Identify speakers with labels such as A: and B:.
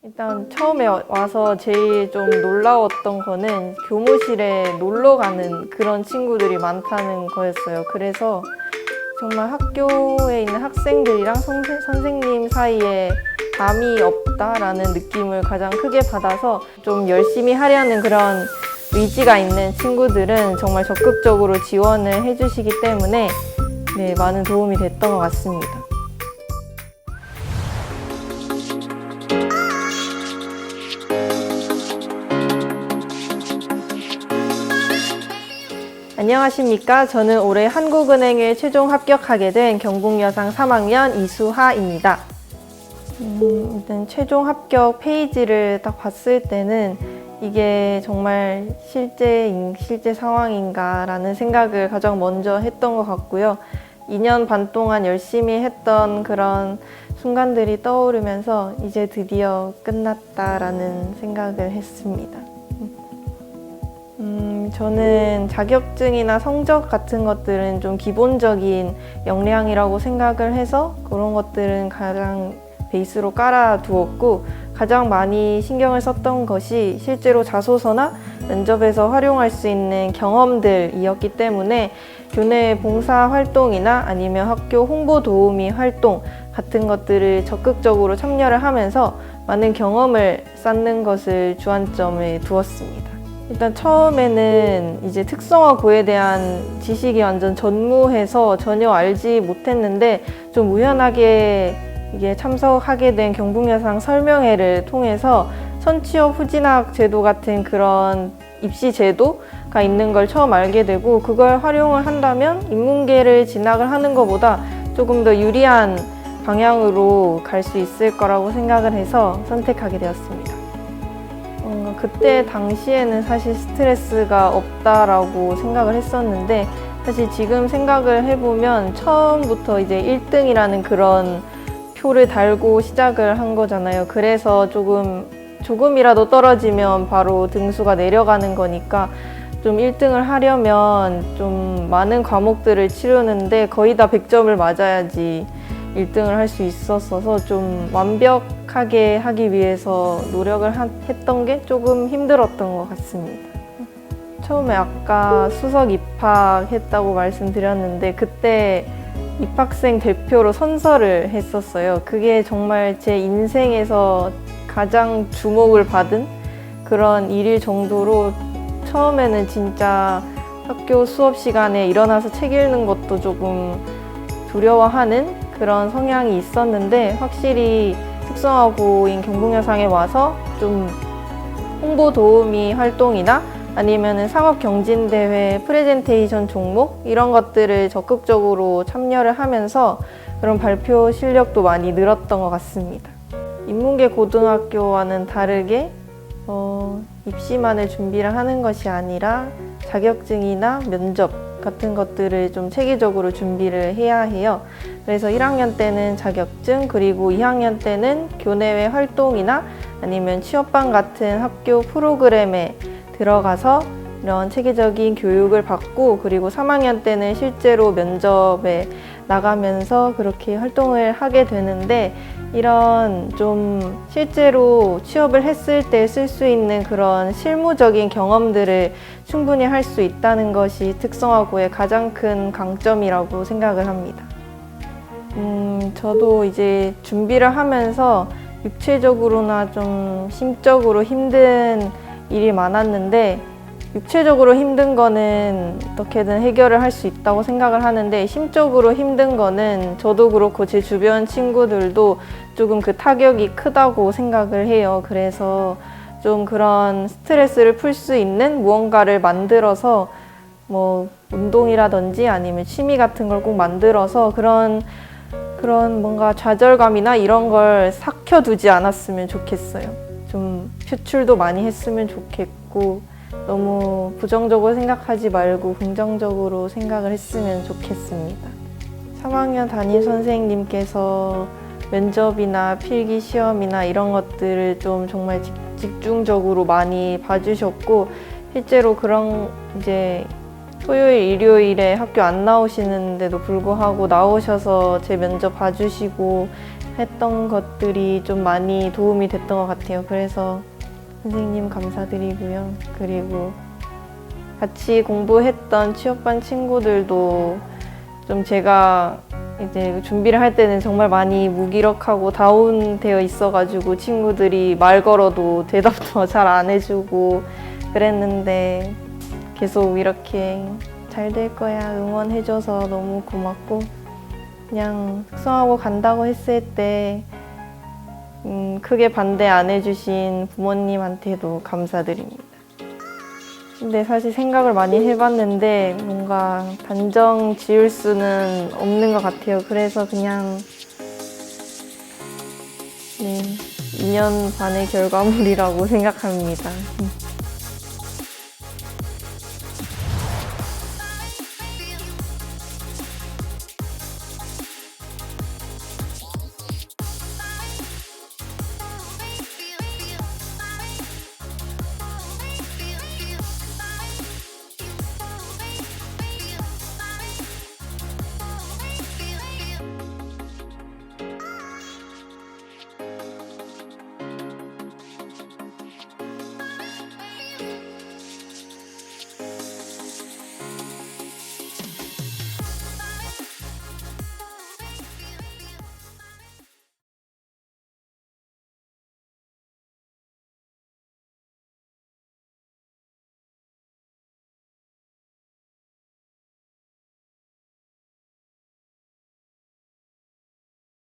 A: 일단 처음에 와서 제일 좀 놀라웠던 거는 교무실에 놀러 가는 그런 친구들이 많다는 거였어요. 그래서 정말 학교에 있는 학생들이랑 선생님 사이에 담이 없다라는 느낌을 가장 크게 받아서 좀 열심히 하려는 그런 의지가 있는 친구들은 정말 적극적으로 지원을 해주시기 때문에 네, 많은 도움이 됐던 것 같습니다. 안녕하십니까. 저는 올해 한국은행에 최종 합격하게 된 경북여상 3학년 이수하입니다. 일단 최종 합격 페이지를 딱 봤을 때는 이게 정말 실제 상황인가 라는 생각을 가장 먼저 했던 것 같고요. 2년 반 동안 열심히 했던 그런 순간들이 떠오르면서 이제 드디어 끝났다라는 생각을 했습니다. 저는 자격증이나 성적 같은 것들은 좀 기본적인 역량이라고 생각을 해서 그런 것들은 가장 베이스로 깔아두었고, 가장 많이 신경을 썼던 것이 실제로 자소서나 면접에서 활용할 수 있는 경험들이었기 때문에 교내 봉사 활동이나 아니면 학교 홍보 도우미 활동 같은 것들을 적극적으로 참여를 하면서 많은 경험을 쌓는 것을 주안점에 두었습니다. 일단 처음에는 이제 특성화고에 대한 지식이 완전 전무해서 전혀 알지 못했는데 좀 우연하게 이게 참석하게 된 경북여상 설명회를 통해서 선취업 후진학 제도 같은 그런 입시 제도가 있는 걸 처음 알게 되고, 그걸 활용을 한다면 인문계를 진학을 하는 것보다 조금 더 유리한 방향으로 갈 수 있을 거라고 생각을 해서 선택하게 되었습니다. 그때 당시에는 사실 스트레스가 없다라고 생각을 했었는데, 사실 지금 생각을 해보면 처음부터 이제 1등이라는 그런 표를 달고 시작을 한 거잖아요. 그래서 조금이라도 떨어지면 바로 등수가 내려가는 거니까 좀 1등을 하려면 좀 많은 과목들을 치르는데 거의 다 100점을 맞아야지 1등을 할 수 있었어서 좀 완벽하게 하기 위해서 노력을 했던 게 조금 힘들었던 것 같습니다. 처음에 아까 수석 입학했다고 말씀드렸는데 그때 입학생 대표로 선서를 했었어요. 그게 정말 제 인생에서 가장 주목을 받은 그런 일일 정도로 처음에는 진짜 학교 수업 시간에 일어나서 책 읽는 것도 조금 두려워하는 그런 성향이 있었는데, 확실히 특성화고인 경북여상에 와서 좀 홍보 도우미 활동이나 아니면은 상업경진대회 프레젠테이션 종목 이런 것들을 적극적으로 참여를 하면서 그런 발표 실력도 많이 늘었던 것 같습니다. 인문계 고등학교와는 다르게 입시만을 준비를 하는 것이 아니라 자격증이나 면접 같은 것들을 좀 체계적으로 준비를 해야 해요. 그래서 1학년 때는 자격증, 그리고 2학년 때는 교내외 활동이나 아니면 취업반 같은 학교 프로그램에 들어가서 이런 체계적인 교육을 받고, 그리고 3학년 때는 실제로 면접에 나가면서 그렇게 활동을 하게 되는데, 이런 좀 실제로 취업을 했을 때 쓸 수 있는 그런 실무적인 경험들을 충분히 할 수 있다는 것이 특성화고의 가장 큰 강점이라고 생각을 합니다. 저도 이제 준비를 하면서 육체적으로나 좀 심적으로 힘든 일이 많았는데, 육체적으로 힘든 거는 어떻게든 해결을 할 수 있다고 생각을 하는데, 심적으로 힘든 거는 저도 그렇고 제 주변 친구들도 조금 그 타격이 크다고 생각을 해요. 그래서 좀 그런 스트레스를 풀 수 있는 무언가를 만들어서 뭐 운동이라든지 아니면 취미 같은 걸 꼭 만들어서 그런 뭔가 좌절감이나 이런 걸 삭혀두지 않았으면 좋겠어요. 좀 표출도 많이 했으면 좋겠고, 너무 부정적으로 생각하지 말고 긍정적으로 생각을 했으면 좋겠습니다. 3학년 담임 선생님께서 면접이나 필기 시험이나 이런 것들을 좀 정말 집중적으로 많이 봐주셨고, 실제로 그런 이제 토요일, 일요일에 학교 안 나오시는데도 불구하고 나오셔서 제 면접 봐주시고 했던 것들이 좀 많이 도움이 됐던 것 같아요. 그래서 선생님 감사드리고요. 그리고 같이 공부했던 취업반 친구들도 좀 제가 이제 준비를 할 때는 정말 많이 무기력하고 다운되어 있어가지고 친구들이 말 걸어도 대답도 잘 안 해주고 그랬는데 계속 이렇게 잘 될 거야 응원해줘서 너무 고맙고 그냥 숙성하고 간다고 했을 때 크게 반대 안 해주신 부모님한테도 감사드립니다. 근데 사실 생각을 많이 해봤는데 뭔가 단정 지을 수는 없는 것 같아요. 그래서 그냥 2년 반의 결과물이라고 생각합니다.